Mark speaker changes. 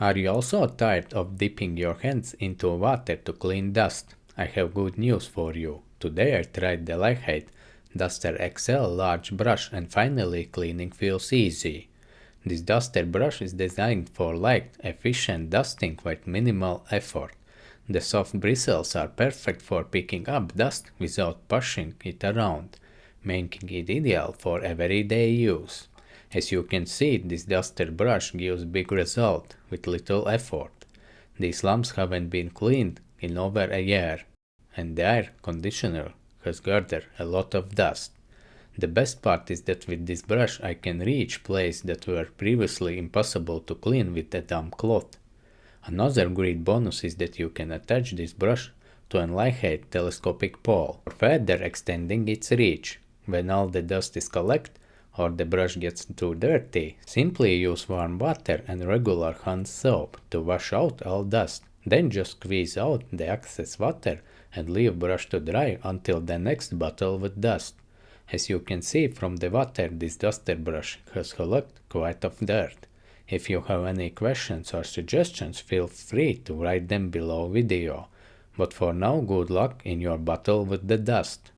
Speaker 1: Are you also tired of dipping your hands into water to clean dust? I have good news for you. Today I tried the LEIFHEIT Duster XL large brush and finally cleaning feels easy. This duster brush is designed for light, efficient dusting with minimal effort. The soft bristles are perfect for picking up dust without pushing it around, making it ideal for everyday use. As you can see, this duster brush gives big result with little effort. These lamps haven't been cleaned in over a year, and the air conditioner has gathered a lot of dust. The best part is that with this brush I can reach places that were previously impossible to clean with a damp cloth. Another great bonus is that you can attach this brush to an LEIFHEIT telescopic pole, further extending its reach. When all the dust is collected or the brush gets too dirty, simply use warm water and regular hand soap to wash out all dust. Then just squeeze out the excess water and leave brush to dry until the next bottle with dust. As you can see from the water, this duster brush has collected quite of dirt. If you have any questions or suggestions, feel free to write them below video. But for now, good luck in your battle with the dust.